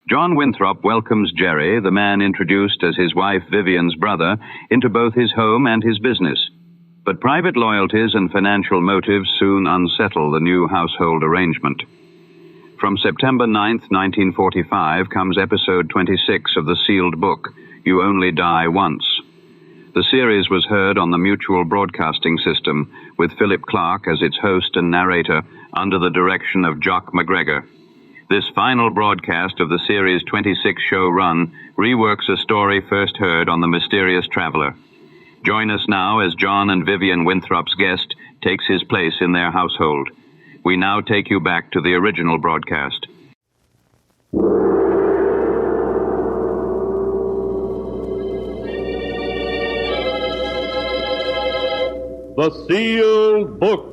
John Winthrop welcomes Jerry, the man introduced as his wife Vivian's brother, into both his home and his business. But private loyalties and financial motives soon unsettle the new household arrangement. From September 9th, 1945, comes episode 26 of the sealed book, You Only Die Once. The series was heard on the Mutual Broadcasting System, with Philip Clarke as its host and narrator, under the direction of Jock McGregor. This final broadcast of the series' 26-show run reworks a story first heard on The Mysterious Traveler. Join us now as John and Vivian Winthrop's guest takes his place in their household. We now take you back to the original broadcast. The Sealed Book.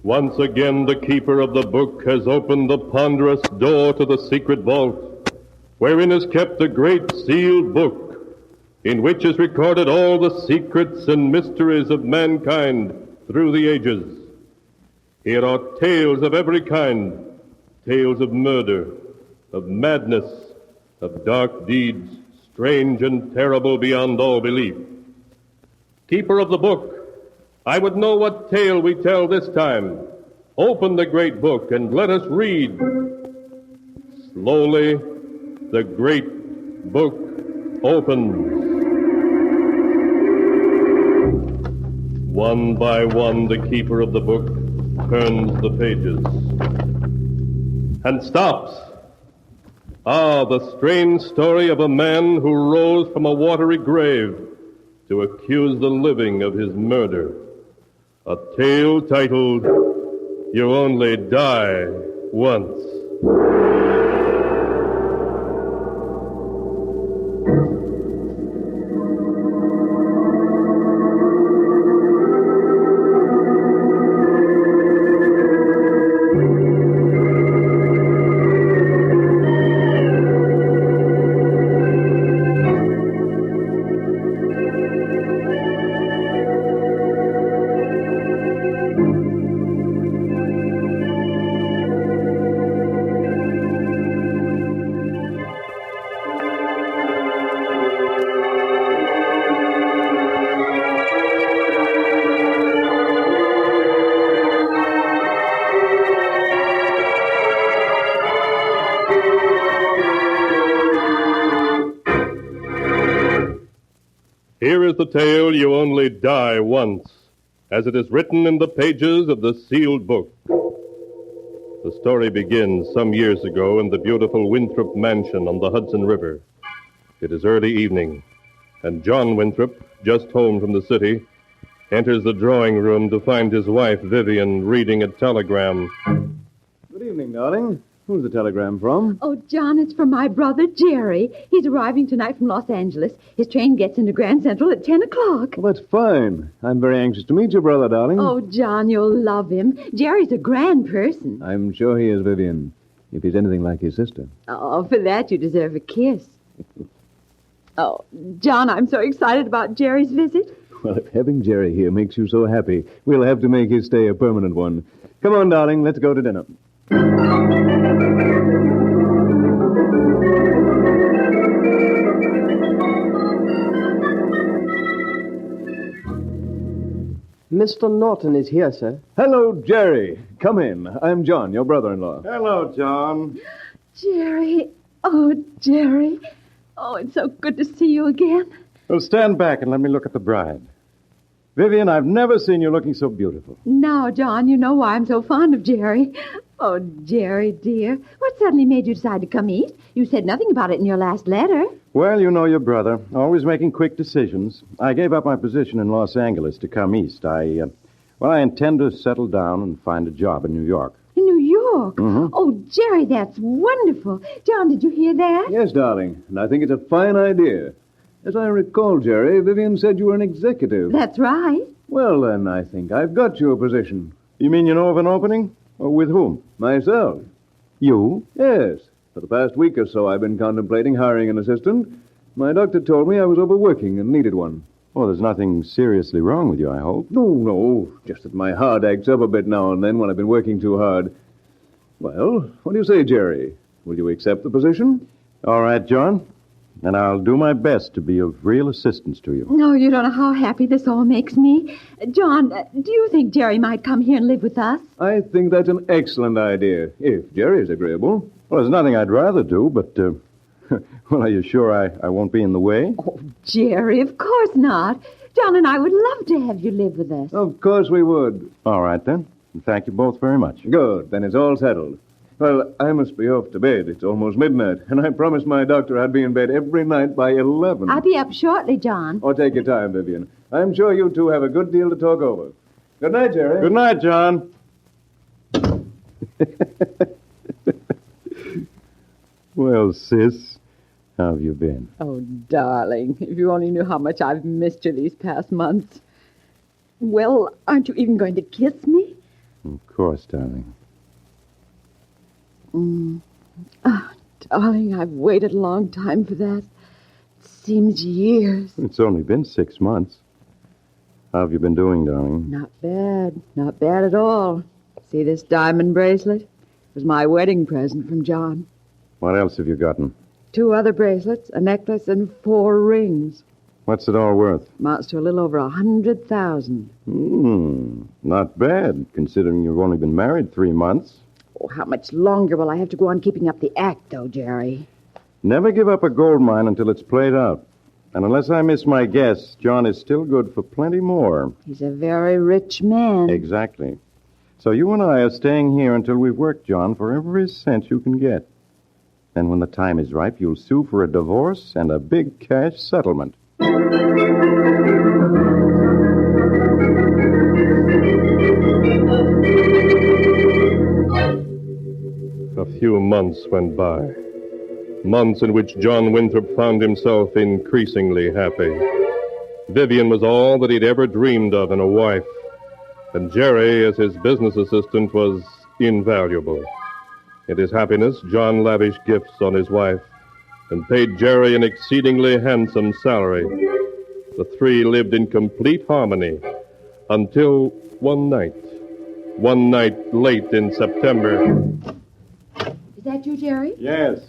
Once again, the keeper of the book has opened the ponderous door to the secret vault, wherein is kept a great sealed book, in which is recorded all the secrets and mysteries of mankind through the ages. Here are tales of every kind, tales of murder, of madness, of dark deeds, strange and terrible beyond all belief. Keeper of the book, I would know what tale we tell this time. Open the great book and let us read. Slowly, the great book opens. One by one, the keeper of the book turns the pages and stops. Ah, the strange story of a man who rose from a watery grave to accuse the living of his murder. A tale titled, You Only Die Once. Here is the tale, You Only Die Once, as it is written in the pages of the sealed book. The story begins some years ago in the beautiful Winthrop mansion on the Hudson River. It is early evening, and John Winthrop, just home from the city, enters the drawing room to find his wife, Vivian, reading a telegram. Good evening, darling. Who's the telegram from? Oh, John, it's from my brother, Jerry. He's arriving tonight from Los Angeles. His train gets into Grand Central at 10 o'clock. Well, that's fine. I'm very anxious to meet your brother, darling. Oh, John, you'll love him. Jerry's a grand person. I'm sure he is, Vivian, if he's anything like his sister. Oh, for that you deserve a kiss. Oh, John, I'm so excited about Jerry's visit. Well, if having Jerry here makes you so happy, we'll have to make his stay a permanent one. Come on, darling, let's go to dinner. Mr. Norton is here, sir. Hello, Jerry. Come in. I'm John, your brother-in-law. Hello, John. Jerry. Oh, Jerry. Oh, it's so good to see you again. Well, stand back and let me look at the bride. Vivian, I've never seen you looking so beautiful. Now, John, you know why I'm so fond of Jerry. Oh, Jerry, dear. What suddenly made you decide to come east? You said nothing about it in your last letter. Well, you know your brother, always making quick decisions. I gave up my position in Los Angeles to come east. I intend to settle down and find a job in New York. In New York? Mm-hmm. Oh, Jerry, that's wonderful. John, did you hear that? Yes, darling, and I think it's a fine idea. As I recall, Jerry, Vivian said you were an executive. That's right. Well, then, I think I've got your position. You mean you know of an opening? Oh, with whom? Myself. You? Yes. For the past week or so, I've been contemplating hiring an assistant. My doctor told me I was overworking and needed one. Oh, there's nothing seriously wrong with you, I hope. No. Just that my heart acts up a bit now and then when I've been working too hard. Well, what do you say, Jerry? Will you accept the position? All right, John. And I'll do my best to be of real assistance to you. No, you don't know how happy this all makes me. John, do you think Jerry might come here and live with us? I think that's an excellent idea, if Jerry's agreeable. Well, there's nothing I'd rather do, but, well, are you sure I won't be in the way? Oh, Jerry, of course not. John and I would love to have you live with us. Of course we would. All right, then. Thank you both very much. Good. Then it's all settled. Well, I must be off to bed. It's almost midnight, and I promised my doctor I'd be in bed every night by 11. I'll be up shortly, John. Oh, take your time, Vivian. I'm sure you two have a good deal to talk over. Good night, Jerry. Good night, John. Well, sis, how have you been? Oh, darling, if you only knew how much I've missed you these past months. Well, aren't you even going to kiss me? Of course, darling. Oh, darling, I've waited a long time for that. It seems years. It's only been 6 months. How have you been doing, darling? Not bad. Not bad at all. See this diamond bracelet? It was my wedding present from John. What else have you gotten? 2 other bracelets, a necklace, and 4 rings. What's it all worth? Amounts to a little over 100,000. Not bad, considering you've only been married 3 months. Oh, how much longer will I have to go on keeping up the act, though, Jerry? Never give up a gold mine until it's played out. And unless I miss my guess, John is still good for plenty more. He's a very rich man. Exactly. So you and I are staying here until we've worked, John, for every cent you can get. Then when the time is ripe, you'll sue for a divorce and a big cash settlement. A few months went by. Months in which John Winthrop found himself increasingly happy. Vivian was all that he'd ever dreamed of in a wife. And Jerry, as his business assistant, was invaluable. In his happiness, John lavished gifts on his wife and paid Jerry an exceedingly handsome salary. The three lived in complete harmony until one night late in September. Is that you, Jerry? Yes.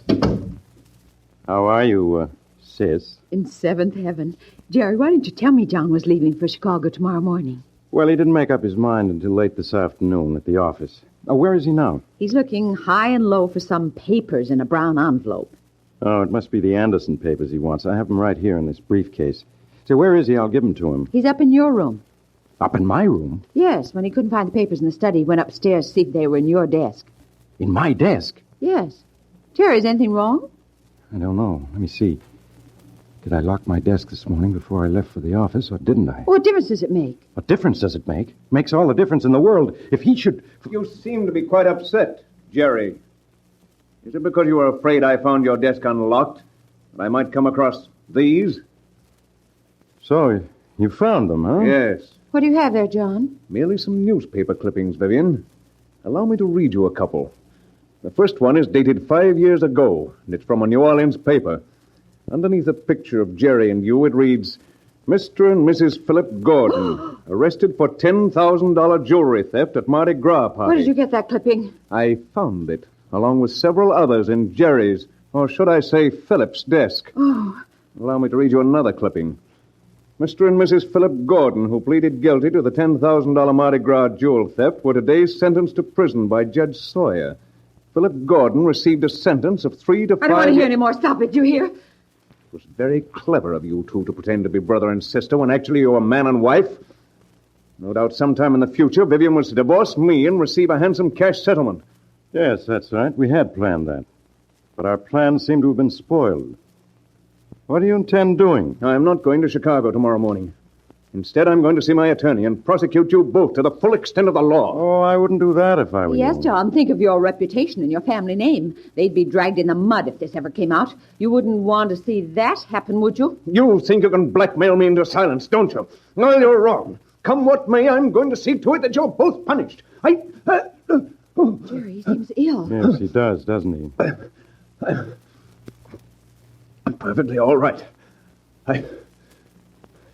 How are you, sis? In 7th heaven. Jerry, why didn't you tell me John was leaving for Chicago tomorrow morning? Well, he didn't make up his mind until late this afternoon at the office. Where is he now? He's looking high and low for some papers in a brown envelope. Oh, it must be the Anderson papers he wants. I have them right here in this briefcase. Say, where is he? I'll give them to him. He's up in your room. Up in my room? Yes, when he couldn't find the papers in the study, he went upstairs to see if they were in your desk. In my desk? Yes. Jerry, is anything wrong? I don't know. Let me see. Did I lock my desk this morning before I left for the office, or didn't I? What difference does it make? What difference does it make? Makes all the difference in the world. If he should... You seem to be quite upset, Jerry. Is it because you were afraid I found your desk unlocked? That I might come across these? So, you found them, huh? Yes. What do you have there, John? Merely some newspaper clippings, Vivian. Allow me to read you a couple. The first one is dated 5 years ago, and it's from a New Orleans paper. Underneath a picture of Jerry and you, it reads, Mr. and Mrs. Philip Gordon, arrested for $10,000 jewelry theft at Mardi Gras party. Where did you get that clipping? I found it, along with several others in Jerry's, or should I say Philip's desk. Oh. Allow me to read you another clipping. Mr. and Mrs. Philip Gordon, who pleaded guilty to the $10,000 Mardi Gras jewel theft, were today sentenced to prison by Judge Sawyer. Philip Gordon received a sentence of 3 to 5... I don't want to hear any more. Stop it, you hear? It was very clever of you two to pretend to be brother and sister when actually you were man and wife. No doubt sometime in the future, Vivian was to divorce me and receive a handsome cash settlement. Yes, that's right. We had planned that. But our plans seem to have been spoiled. What do you intend doing? I'm not going to Chicago tomorrow morning. Instead, I'm going to see my attorney and prosecute you both to the full extent of the law. Oh, I wouldn't do that if I were Yes, you. John, think of your reputation and your family name. They'd be dragged in the mud if this ever came out. You wouldn't want to see that happen, would you? You think you can blackmail me into silence, don't you? Well, you're wrong. Come what may, I'm going to see to it that you're both punished. Jerry, he seems ill. Yes, he does, doesn't he? I'm perfectly all right. I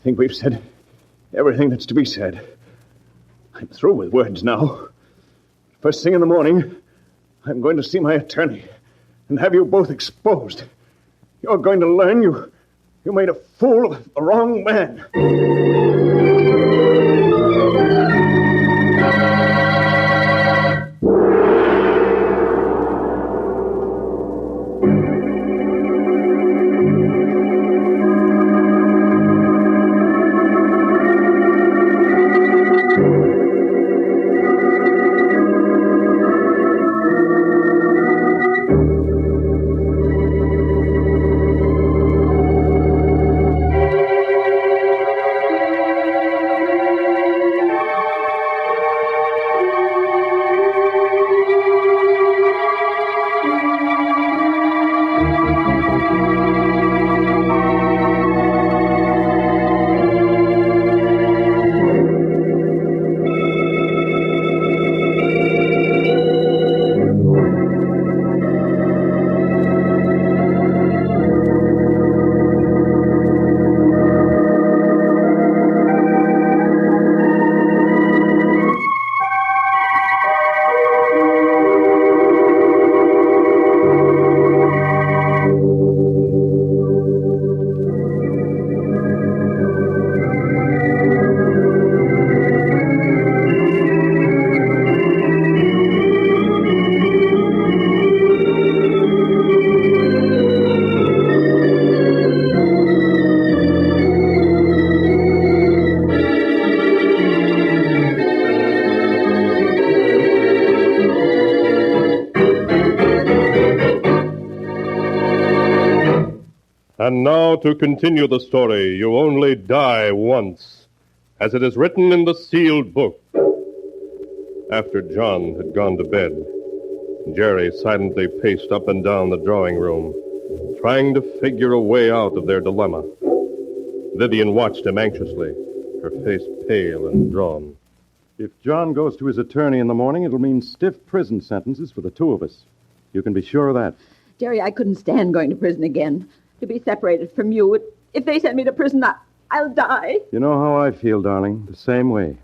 think we've said everything that's to be said. I'm through with words now. First thing in the morning, I'm going to see my attorney and have you both exposed. You're going to learn you made a fool of the wrong man. And now to continue the story, you only die once, as it is written in the sealed book. After John had gone to bed, Jerry silently paced up and down the drawing room, trying to figure a way out of their dilemma. Vivian watched him anxiously, her face pale and drawn. If John goes to his attorney in the morning, it'll mean stiff prison sentences for the two of us. You can be sure of that. Jerry, I couldn't stand going to prison again. To be separated from you. If they send me to prison, I'll die. You know how I feel, darling. The same way.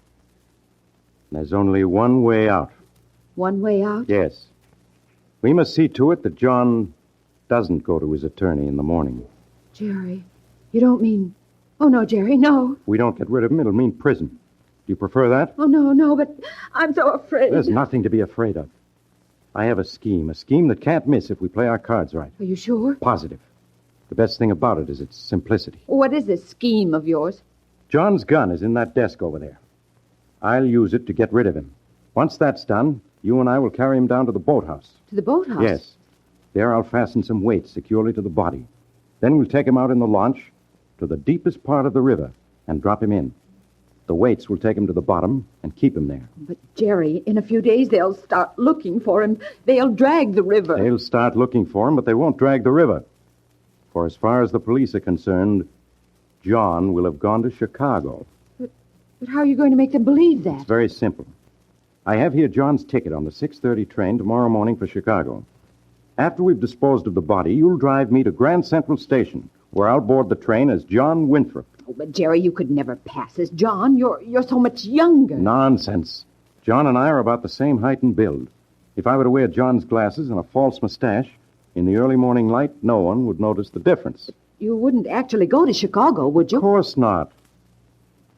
There's only one way out. One way out? Yes. We must see to it that John doesn't go to his attorney in the morning. Jerry, you don't mean... Oh, no, Jerry, no. We don't get rid of him, it'll mean prison. Do you prefer that? Oh, no, but I'm so afraid. There's nothing to be afraid of. I have a scheme that can't miss if we play our cards right. Are you sure? Positive. The best thing about it is its simplicity. What is this scheme of yours? John's gun is in that desk over there. I'll use it to get rid of him. Once that's done, you and I will carry him down to the boathouse. To the boathouse? Yes. There I'll fasten some weights securely to the body. Then we'll take him out in the launch to the deepest part of the river and drop him in. The weights will take him to the bottom and keep him there. But, Jerry, in a few days they'll start looking for him. They'll drag the river. They'll start looking for him, but they won't drag the river. For as far as the police are concerned, John will have gone to Chicago. But how are you going to make them believe that? It's very simple. I have here John's ticket on the 6:30 train tomorrow morning for Chicago. After we've disposed of the body, you'll drive me to Grand Central Station, where I'll board the train as John Winthrop. Oh, but, Jerry, you could never pass as John. You're so much younger. Nonsense. John and I are about the same height and build. If I were to wear John's glasses and a false mustache, in the early morning light, no one would notice the difference. You wouldn't actually go to Chicago, would you? Of course not.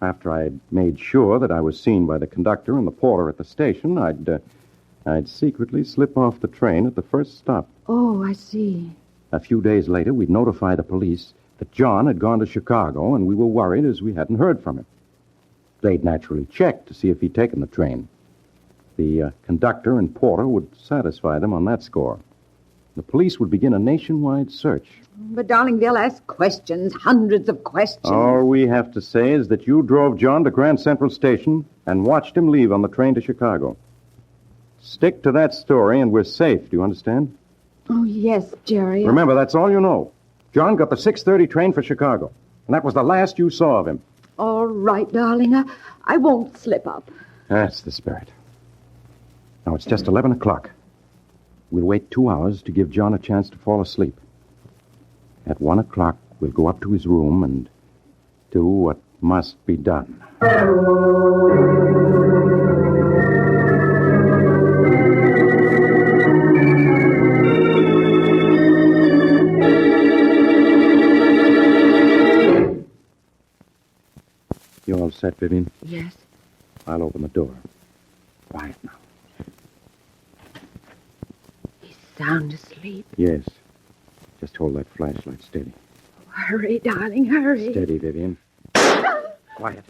After I'd made sure that I was seen by the conductor and the porter at the station, I'd secretly slip off the train at the first stop. Oh, I see. A few days later, we'd notify the police that John had gone to Chicago, and we were worried as we hadn't heard from him. They'd naturally check to see if he'd taken the train. The conductor and porter would satisfy them on that score. The police would begin a nationwide search. But, darling, they'll ask questions, hundreds of questions. All we have to say is that you drove John to Grand Central Station and watched him leave on the train to Chicago. Stick to that story, and we're safe. Do you understand? Oh, yes, Jerry. Remember, that's all you know. John got the 6:30 train for Chicago, and that was the last you saw of him. All right, darling. I won't slip up. That's the spirit. Now, it's just 11 o'clock. We'll wait 2 hours to give John a chance to fall asleep. At 1 o'clock, we'll go up to his room and do what must be done. You all set, Vivian? Yes. I'll open the door. Quiet now. He's sound asleep. Yes. Just hold that flashlight steady. Hurry, darling, hurry. Steady, Vivian. Quiet.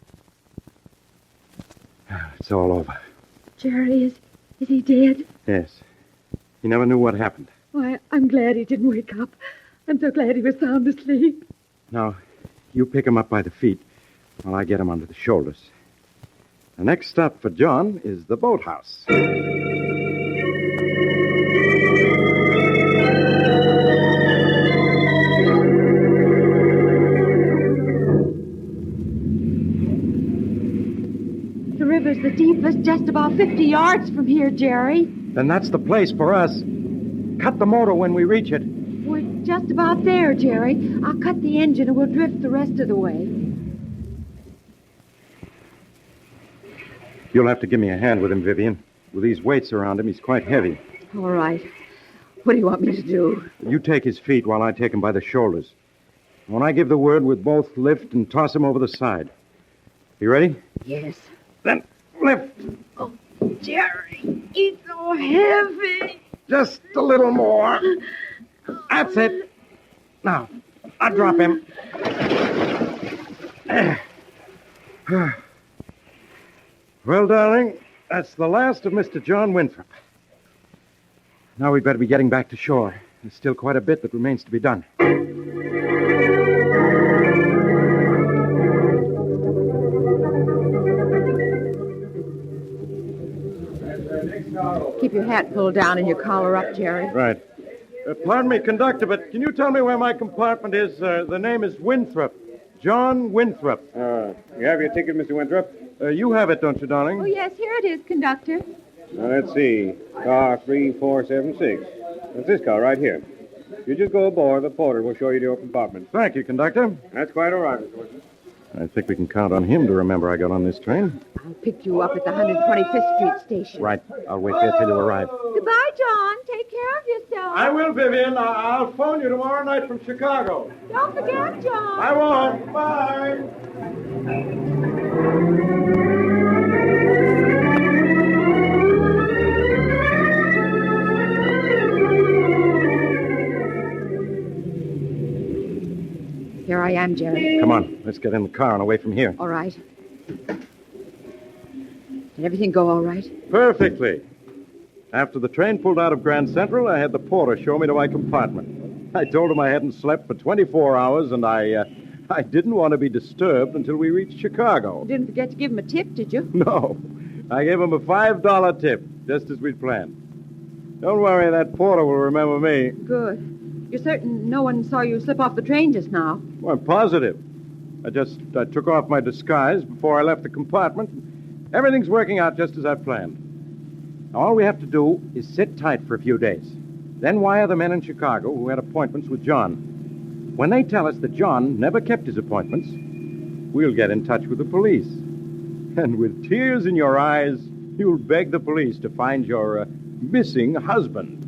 It's all over. Jerry, is he dead? Yes. He never knew what happened. Why, I'm glad he didn't wake up. I'm so glad he was sound asleep. Now, you pick him up by the feet while I get him under the shoulders. The next stop for John is the boathouse. The river's the deepest, just about 50 yards from here, Jerry. Then that's the place for us. Cut the motor when we reach it. We're just about there, Jerry. I'll cut the engine and we'll drift the rest of the way. You'll have to give me a hand with him, Vivian. With these weights around him, he's quite heavy. All right. What do you want me to do? You take his feet while I take him by the shoulders. When I give the word, we'll both lift and toss him over the side. You ready? Yes. Then lift. Oh, Jerry, he's so heavy. Just a little more. That's it. Now, I'll drop him. Well, darling, that's the last of Mr. John Winthrop. Now we'd better be getting back to shore. There's still quite a bit that remains to be done. Keep your hat pulled down and your collar up, Jerry. Right. Pardon me, conductor, but can you tell me where my compartment is? The name is Winthrop. John Winthrop. You have your ticket, Mr. Winthrop? You have it, don't you, darling? Oh, yes, here it is, conductor. Now, let's see. Car 3476. That's this car right here. You just go aboard. The porter will show you to your compartment. Thank you, conductor. That's quite all right, Mr. Winthrop. I think we can count on him to remember I got on this train. I'll pick you up at the 125th Street station. Right. I'll wait there till you arrive. Goodbye, John. Take care of yourself. I will, Vivian. I'll phone you tomorrow night from Chicago. Don't forget, John. I won't. Bye. Here I am, Jerry. Come on. Let's get in the car and away from here. All right. Did everything go all right? Perfectly. After the train pulled out of Grand Central, I had the porter show me to my compartment. I told him I hadn't slept for 24 hours, and I didn't want to be disturbed until we reached Chicago. You didn't forget to give him a tip, did you? No. I gave him a $5 tip, just as we'd planned. Don't worry, that porter will remember me. Good. You're certain no one saw you slip off the train just now? Well, I'm positive. I took off my disguise before I left the compartment. Everything's working out just as I planned. Now, all we have to do is sit tight for a few days. Then wire the men in Chicago who had appointments with John. When they tell us that John never kept his appointments, we'll get in touch with the police. And with tears in your eyes, you'll beg the police to find your missing husband.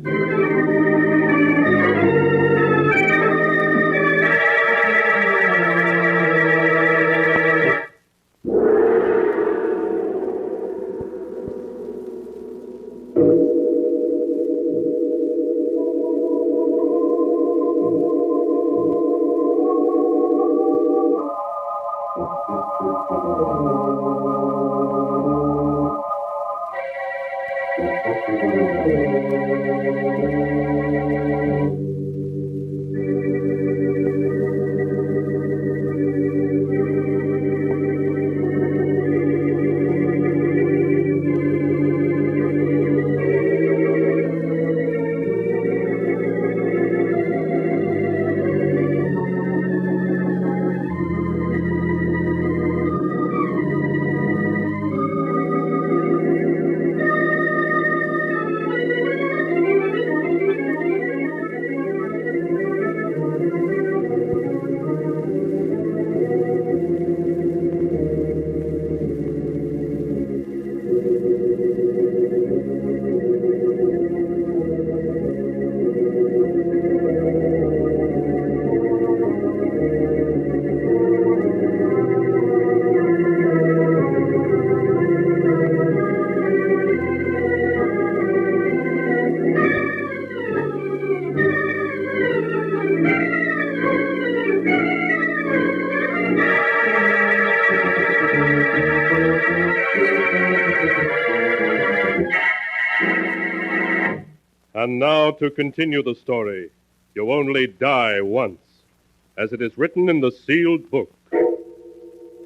And now to continue the story. You only die once, as it is written in the sealed book.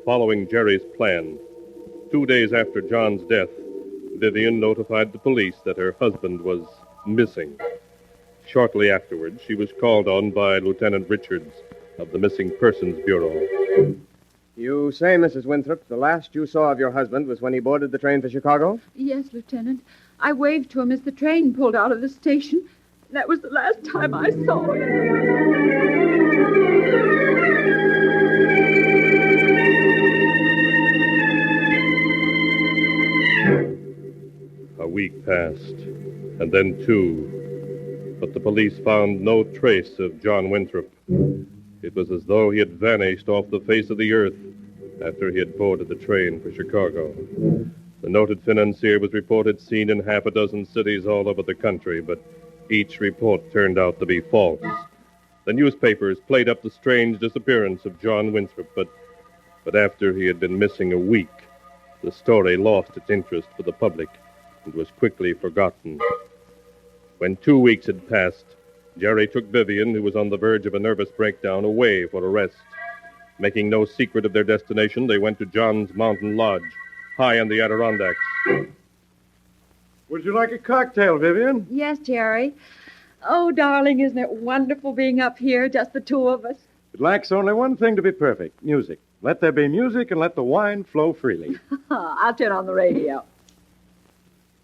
Following Jerry's plan, 2 days after John's death, Vivian notified the police that her husband was missing. Shortly afterwards, she was called on by Lieutenant Richards of the Missing Persons Bureau. You say, Mrs. Winthrop, the last you saw of your husband was when he boarded the train for Chicago? Yes, Lieutenant. I waved to him as the train pulled out of the station. That was the last time I saw him. A week passed, and then 2. But the police found no trace of John Winthrop. It was as though he had vanished off the face of the earth after he had boarded the train for Chicago. The noted financier was reported seen in half a dozen cities all over the country, but each report turned out to be false. The newspapers played up the strange disappearance of John Winthrop, but after he had been missing a week, the story lost its interest for the public and was quickly forgotten. When 2 weeks had passed, Jerry took Vivian, who was on the verge of a nervous breakdown, away for a rest. Making no secret of their destination, they went to John's mountain lodge, high in the Adirondacks. Would you like a cocktail, Vivian? Yes, Jerry. Oh, darling, isn't it wonderful being up here, just the two of us? It lacks only one thing to be perfect, music. Let there be music and let the wine flow freely. I'll turn on the radio.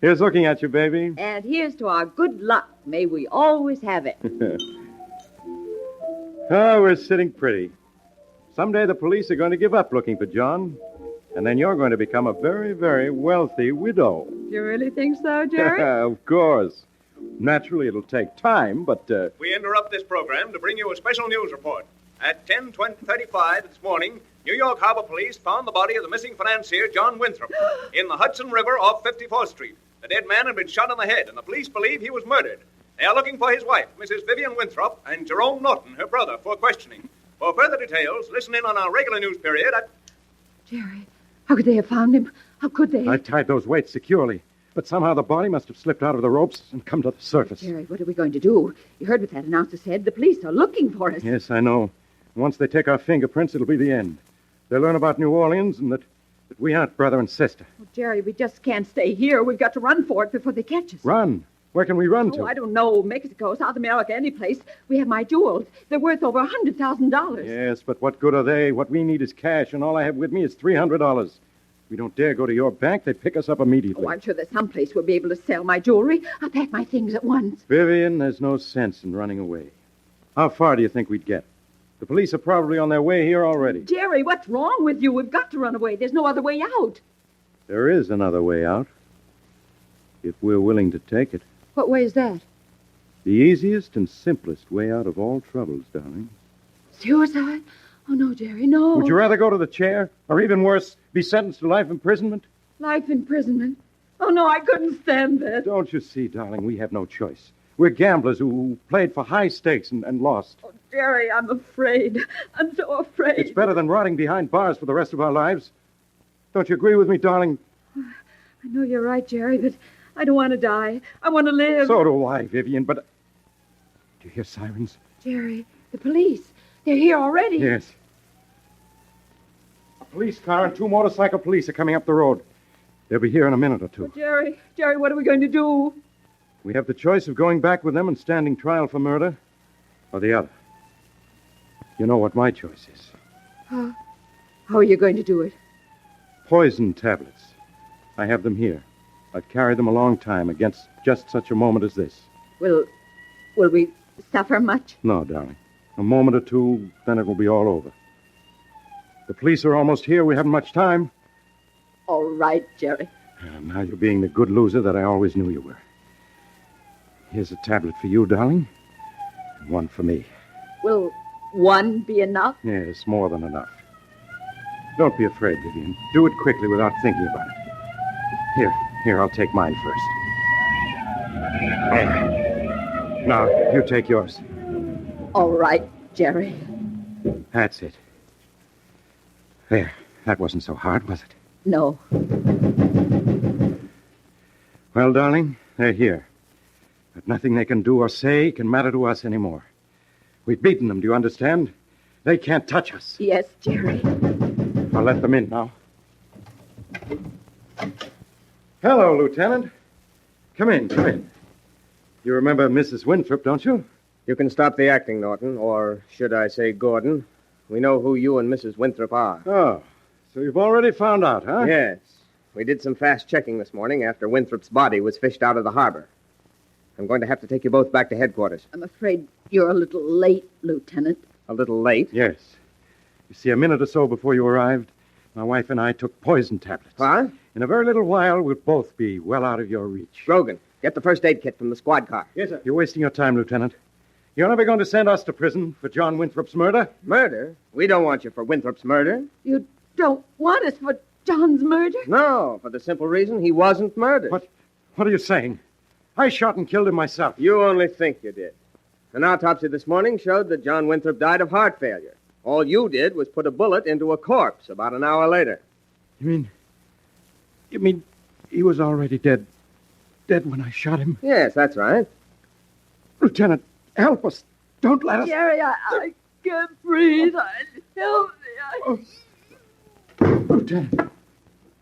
Here's looking at you, baby. And here's to our good luck. May we always have it. Oh, we're sitting pretty. Someday the police are going to give up looking for John, and then you're going to become a very, very wealthy widow. You really think so, Jerry? Of course. Naturally, it'll take time, but... We interrupt this program to bring you a special news report. At 10:35 this morning, New York Harbor Police found the body of the missing financier, John Winthrop, in the Hudson River off 54th Street. The dead man had been shot in the head, and the police believe he was murdered. They are looking for his wife, Mrs. Vivian Winthrop, and Jerome Norton, her brother, for questioning. For further details, listen in on our regular news period at... Jerry, how could they have found him? How could they? I tied those weights securely, but somehow the body must have slipped out of the ropes and come to the surface. Jerry, what are we going to do? You heard what that announcer said. The police are looking for us. Yes, I know. Once they take our fingerprints, it'll be the end. They'll learn about New Orleans and that we aren't brother and sister. Oh, Jerry, we just can't stay here. We've got to run for it before they catch us. Run? Where can we run to? Oh, I don't know. Mexico, South America, any place. We have my jewels. They're worth over $100,000. Yes, but what good are they? What we need is cash, and all I have with me is $300. We don't dare go to your bank. They'd pick us up immediately. Oh, I'm sure there's some place we'll be able to sell my jewelry. I'll pack my things at once. Vivian, there's no sense in running away. How far do you think we'd get? The police are probably on their way here already. Jerry, what's wrong with you? We've got to run away. There's no other way out. There is another way out, if we're willing to take it. What way is that? The easiest and simplest way out of all troubles, darling. Suicide? Oh, no, Jerry, no. Would you rather go to the chair, or even worse, be sentenced to life imprisonment? Life imprisonment? Oh, no, I couldn't stand that. Don't you see, darling, we have no choice. We're gamblers who played for high stakes and lost. Oh, Jerry, I'm afraid. I'm so afraid. It's better than rotting behind bars for the rest of our lives. Don't you agree with me, darling? I know you're right, Jerry, but I don't want to die. I want to live. So do I, Vivian, but... Do you hear sirens? Jerry, the police. They're here already. Yes. A police car and 2 motorcycle police are coming up the road. They'll be here in a minute or 2. Oh, Jerry, what are we going to do? We have the choice of going back with them and standing trial for murder, or the other. You know what my choice is. How are you going to do it? Poison tablets. I have them here. I've carried them a long time against just such a moment as this. Will we suffer much? No, darling. A moment or 2, then it will be all over. The police are almost here. We haven't much time. All right, Jerry. Now you're being the good loser that I always knew you were. Here's a tablet for you, darling, and 1 for me. Will 1 be enough? Yes, more than enough. Don't be afraid, Vivian. Do it quickly without thinking about it. Here, I'll take mine first. There. Now, you take yours. All right, Jerry. That's it. There. That wasn't so hard, was it? No. Well, darling, they're here. But nothing they can do or say can matter to us anymore. We've beaten them, do you understand? They can't touch us. Yes, Jerry. I'll let them in now. Hello, Lieutenant. Come in, come in. You remember Mrs. Winthrop, don't you? You can stop the acting, Norton, or should I say Gordon. We know who you and Mrs. Winthrop are. Oh, so you've already found out, huh? Yes. We did some fast checking this morning after Winthrop's body was fished out of the harbor. I'm going to have to take you both back to headquarters. I'm afraid you're a little late, Lieutenant. A little late? Yes. You see, a minute or so before you arrived, my wife and I took poison tablets. What? In a very little while, we'll both be well out of your reach. Brogan, get the first aid kit from the squad car. Yes, sir. You're wasting your time, Lieutenant. You're never going to send us to prison for John Winthrop's murder? Murder? We don't want you for Winthrop's murder. You don't want us for John's murder? No, for the simple reason he wasn't murdered. What are you saying? I shot and killed him myself. You only think you did. An autopsy this morning showed that John Winthrop died of heart failure. All you did was put a bullet into a corpse about an hour later. You mean he was already dead? Dead when I shot him? Yes, that's right. Lieutenant, help us. Don't let us... Jerry, I can't breathe. Help me.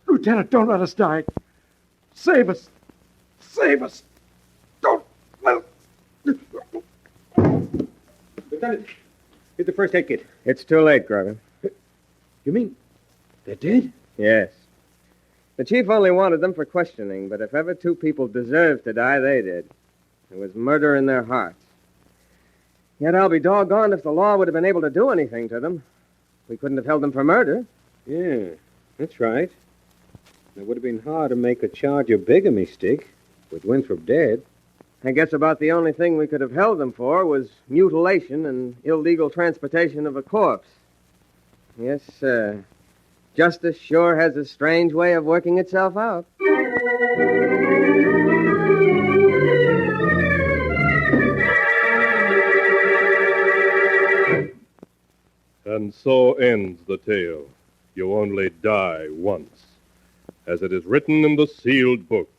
Lieutenant, don't let us die. Save us. Save us. Don't let us... Lieutenant, get the first aid kit. It's too late, Grogan. You mean they're dead? Yes. The chief only wanted them for questioning, but if ever two people deserved to die, they did. It was murder in their hearts. Yet I'll be doggone if the law would have been able to do anything to them. We couldn't have held them for murder. Yeah, that's right. It would have been hard to make a charge of bigamy stick with Winthrop dead. I guess about the only thing we could have held them for was mutilation and illegal transportation of a corpse. Yes, justice sure has a strange way of working itself out. And so ends the tale. You only die once, as it is written in the sealed book.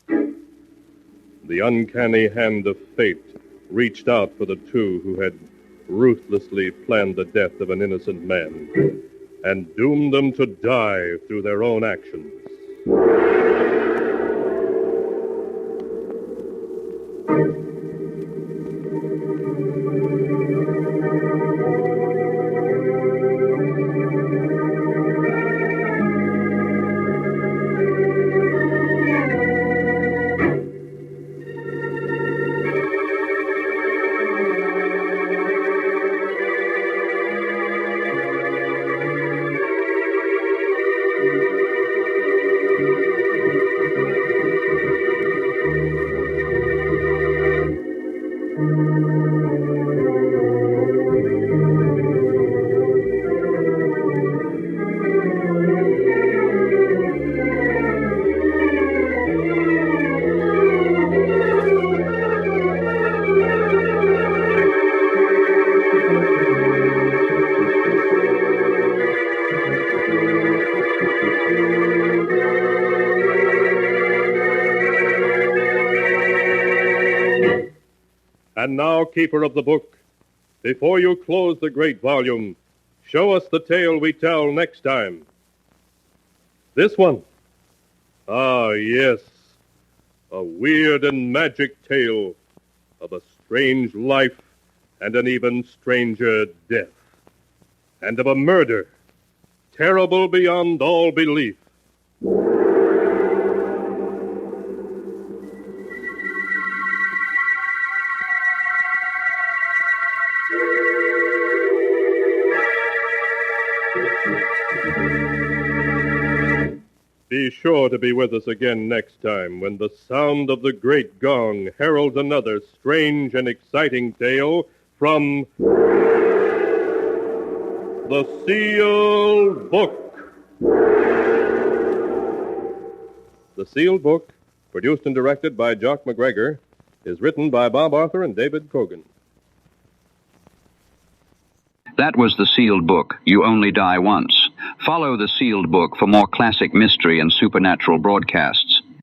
The uncanny hand of fate reached out for the two who had ruthlessly planned the death of an innocent man and doomed them to die through their own actions. And now, keeper of the book, before you close the great volume, show us the tale we tell next time. This one. Ah, yes. A weird and magic tale of a strange life and an even stranger death. And of a murder terrible beyond all belief. Be sure to be with us again next time when the sound of the great gong heralds another strange and exciting tale from The Sealed Book. The Sealed Book, produced and directed by Jock McGregor, is written by Bob Arthur and David Cogan. That was The Sealed Book, You Only Die Once. Follow The Sealed Book for more classic mystery and supernatural broadcasts.